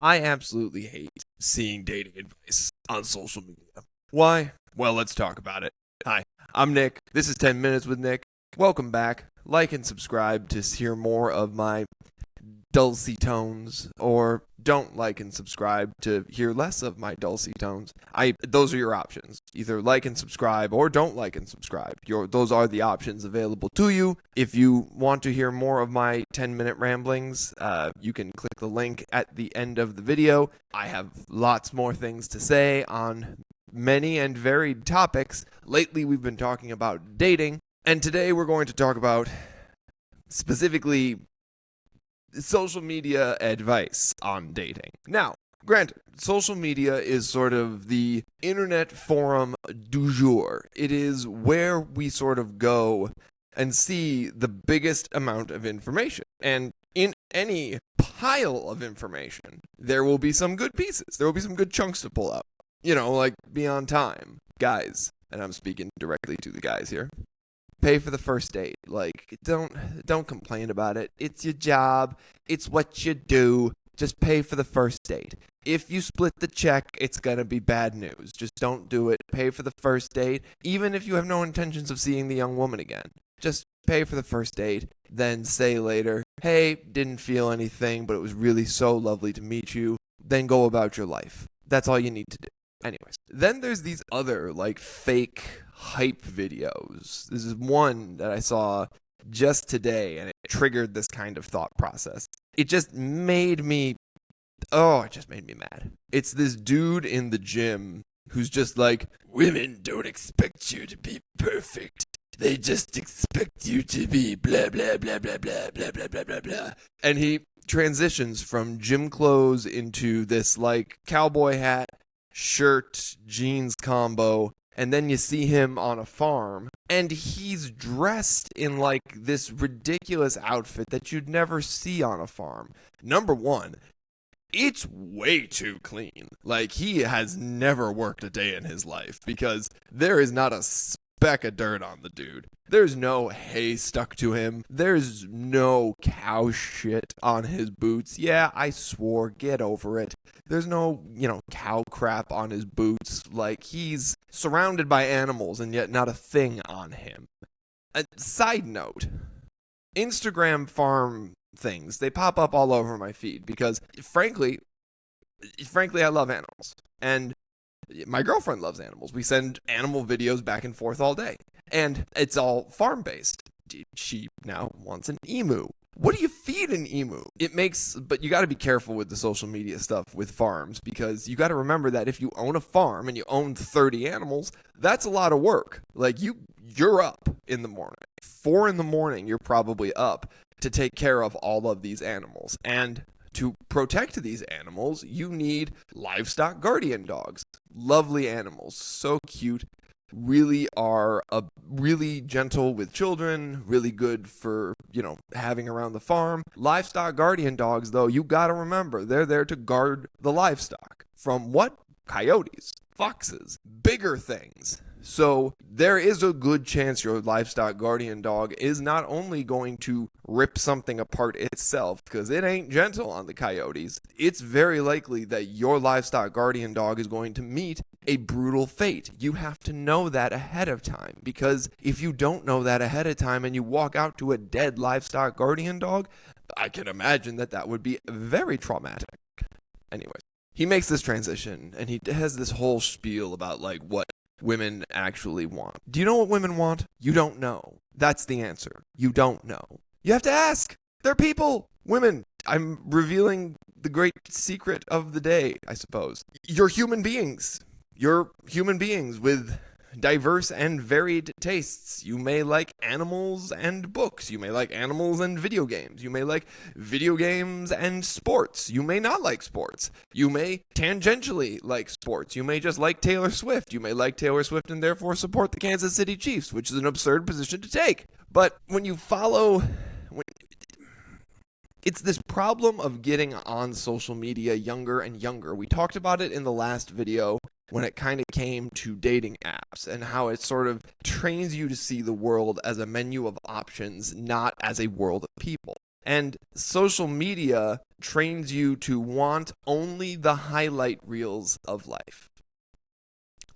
I absolutely hate seeing dating advice on social media. Why? Well, let's talk about it. Hi, I'm Nick. This is 10 Minutes with Nick. Welcome back. Like and subscribe to hear more of my dulcet tones, or don't like and subscribe to hear less of my dulcet tones. Those are your options. Either like and subscribe or don't like and subscribe. Those are the options available to you. If you want to hear more of my 10-minute ramblings, you can click the link at the end of the video. I have lots more things to say on many and varied topics. Lately, we've been talking about dating, and today we're going to talk about specifically social media advice on dating. Now, granted, social media is sort of the internet forum du jour. It is where we sort of go and see the biggest amount of information. And in any pile of information, there will be some good pieces. There will be some good chunks to pull out. You know, like be on time. Guys, and I'm speaking directly to the guys here. Pay for the first date. Like, don't complain about it. It's your job. It's what you do. Just pay for the first date. If you split the check, it's going to be bad news. Just don't do it. Pay for the first date, even if you have no intentions of seeing the young woman again. Just pay for the first date, then say later, hey, didn't feel anything, but it was really so lovely to meet you. Then go about your life. That's all you need to do. Anyways, then there's these other, like, fake hype videos. This is one that I saw just today, and it triggered this kind of thought process. It just made me mad. It's this dude in the gym who's just like, women don't expect you to be perfect. They just expect you to be blah, blah, blah, blah, blah, blah, blah, blah, blah, blah. And he transitions from gym clothes into this, like, cowboy hat, shirt, jeans combo, and then you see him on a farm, and he's dressed in, like, this ridiculous outfit that you'd never see on a farm. Number one, it's way too clean. Like, he has never worked a day in his life, because there is not a speck of dirt on the dude. There's no hay stuck to him. There's no cow shit on his boots. Yeah, I swore, get over it. There's no, cow crap on his boots. Like, he's surrounded by animals and yet not a thing on him. A side note, Instagram farm things, they pop up all over my feed because, frankly, I love animals. And my girlfriend loves animals. We send animal videos back and forth all day. And it's all farm-based. She now wants an emu. What do you feed an emu? But you got to be careful with the social media stuff with farms, because you got to remember that if you own a farm and you own 30 animals, that's a lot of work. Like, you're up in the morning. 4 a.m, you're probably up to take care of all of these animals. And to protect these animals, you need livestock guardian dogs. Lovely animals, so cute. Really are really gentle with children, really good for, having around the farm. Livestock guardian dogs, though, you gotta remember, they're there to guard the livestock. From what? Coyotes, foxes, bigger things. So there is a good chance your livestock guardian dog is not only going to rip something apart itself, because it ain't gentle on the coyotes, it's very likely that your livestock guardian dog is going to meet a brutal fate. You have to know that ahead of time, because if you don't know that ahead of time and you walk out to a dead livestock guardian dog, I can imagine that would be very traumatic. Anyways, he makes this transition and he has this whole spiel about, like, what women actually want. Do you know what women want? You don't know. That's the answer. You don't know. You have to ask. They're people. Women. I'm revealing the great secret of the day, I suppose. You're human beings. You're human beings with diverse and varied tastes. You may like animals and books. You may like animals and video games. You may like video games and sports. You may not like sports. You may tangentially like sports. You may just like Taylor Swift. You may like Taylor Swift and therefore support the Kansas City Chiefs, which is an absurd position to take. But when you follow... It's this problem of getting on social media younger and younger. We talked about it in the last video when it kind of came to dating apps and how it sort of trains you to see the world as a menu of options, not as a world of people. And social media trains you to want only the highlight reels of life.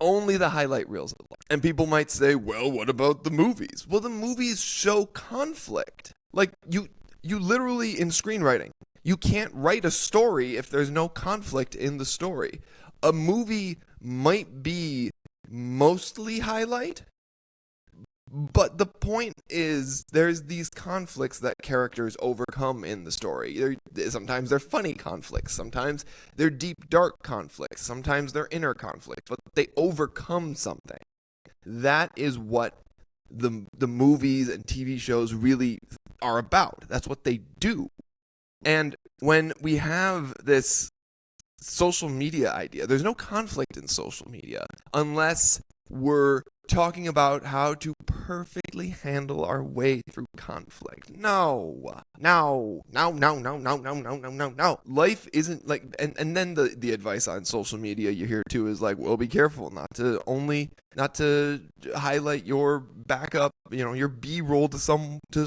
Only the highlight reels of life. And people might say, well, what about the movies? Well, the movies show conflict. Like, you literally, in screenwriting, you can't write a story if there's no conflict in the story. A movie might be mostly highlight, but the point is there's these conflicts that characters overcome in the story. Sometimes they're funny conflicts, sometimes they're deep, dark conflicts, sometimes they're inner conflicts, but they overcome something. That is what the movies and TV shows really are about. That's what they do. And when we have this social media idea, there's no conflict in social media unless we're talking about how to perfectly handle our way through conflict. No. Life isn't like, and then the advice on social media you hear too is like, well, be careful not to highlight your backup, your B-roll to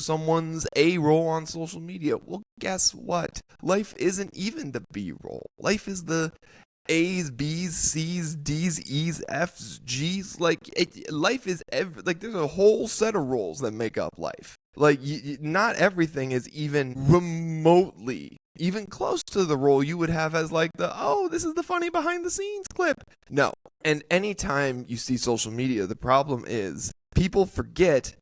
someone's A-roll on social media. Well, guess what? Life isn't even the B-roll. Life is the A's, B's, C's, D's, E's, F's, G's. Life is there's a whole set of roles that make up life. Like, not everything is even remotely, even close to the role you would have as like this is the funny behind the scenes clip. No. And anytime you see social media, the problem is people forget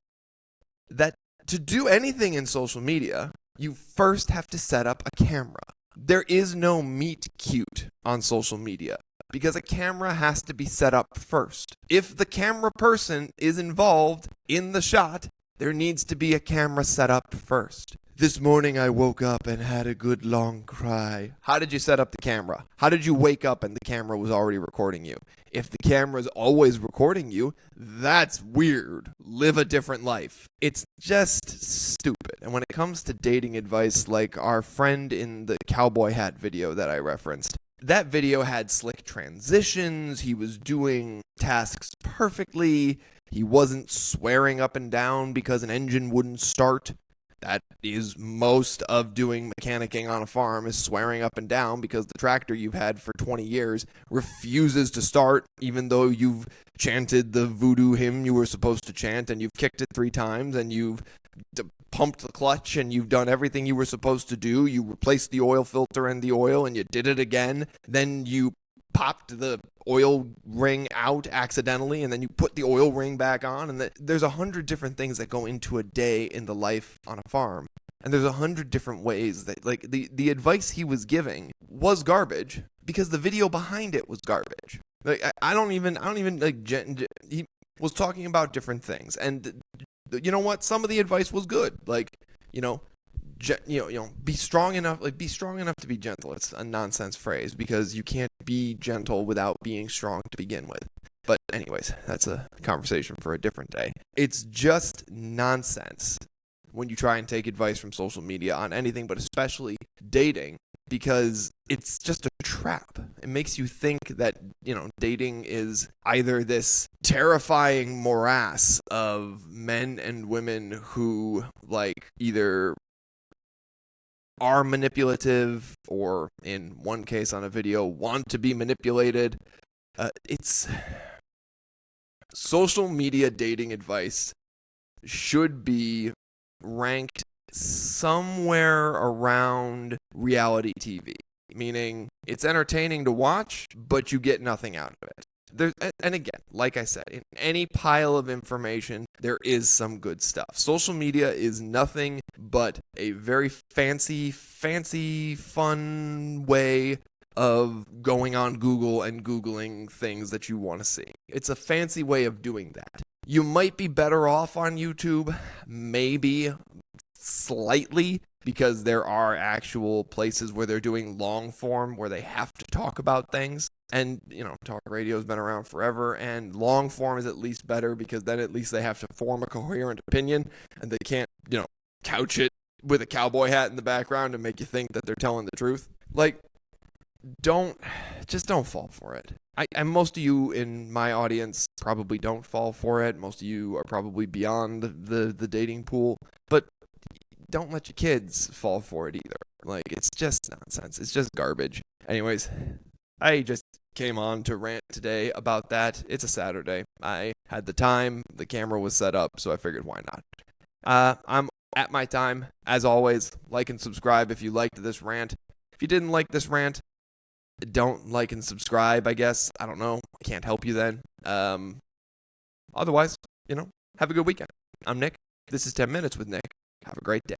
that to do anything in social media, you first have to set up a camera. There is no meet cute on social media because a camera has to be set up first. If the camera person is involved in the shot, there needs to be a camera set up first. This morning I woke up and had a good long cry. How did you set up the camera? How did you wake up and the camera was already recording you? If the camera's always recording you, that's weird. Live a different life. It's just stupid. And when it comes to dating advice, like our friend in the cowboy hat video that I referenced, that video had slick transitions. He was doing tasks perfectly. He wasn't swearing up and down because an engine wouldn't start. That is most of doing mechanicking on a farm, is swearing up and down because the tractor you've had for 20 years refuses to start, even though you've chanted the voodoo hymn you were supposed to chant, and you've kicked it 3 times, and you've pumped the clutch, and you've done everything you were supposed to do. You replaced the oil filter and the oil, and you did it again. Then you popped the oil ring out accidentally, and then you put the oil ring back on, and there's 100 different things that go into a day in the life on a farm, and there's 100 different ways that, like, the advice he was giving was garbage because the video behind it was garbage. Like, I don't even like, he was talking about different things, and you know what, some of the advice was good, like, be strong enough to be gentle. It's a nonsense phrase because you can't be gentle without being strong to begin with. But anyways, that's a conversation for a different day. It's just nonsense when you try and take advice from social media on anything, but especially dating, because it's just a trap. It makes you think that, dating is either this terrifying morass of men and women who, like, either are manipulative or, in one case on a video, want to be manipulated. It's social media dating advice should be ranked somewhere around reality TV, meaning it's entertaining to watch, but you get nothing out of it. And again, like I said, in any pile of information, there is some good stuff. Social media is nothing but a very fancy, fun way of going on Google and Googling things that you want to see. It's a fancy way of doing that. You might be better off on YouTube, maybe slightly, because there are actual places where they're doing long form where they have to talk about things. And, talk radio has been around forever, and long form is at least better because then at least they have to form a coherent opinion, and they can't, couch it with a cowboy hat in the background and make you think that they're telling the truth. Like, don't fall for it. And most of you in my audience probably don't fall for it. Most of you are probably beyond the dating pool, but don't let your kids fall for it either. Like, it's just nonsense. It's just garbage. Anyways, I just came on to rant today about that. It's a Saturday. I had the time, the camera was set up, so I figured why not. I'm at my time. As always, like and subscribe if you liked this rant. If you didn't like this rant, don't like and subscribe, I guess. I don't know. I can't help you then. Otherwise, have a good weekend. I'm Nick. This is 10 Minutes with Nick. Have a great day.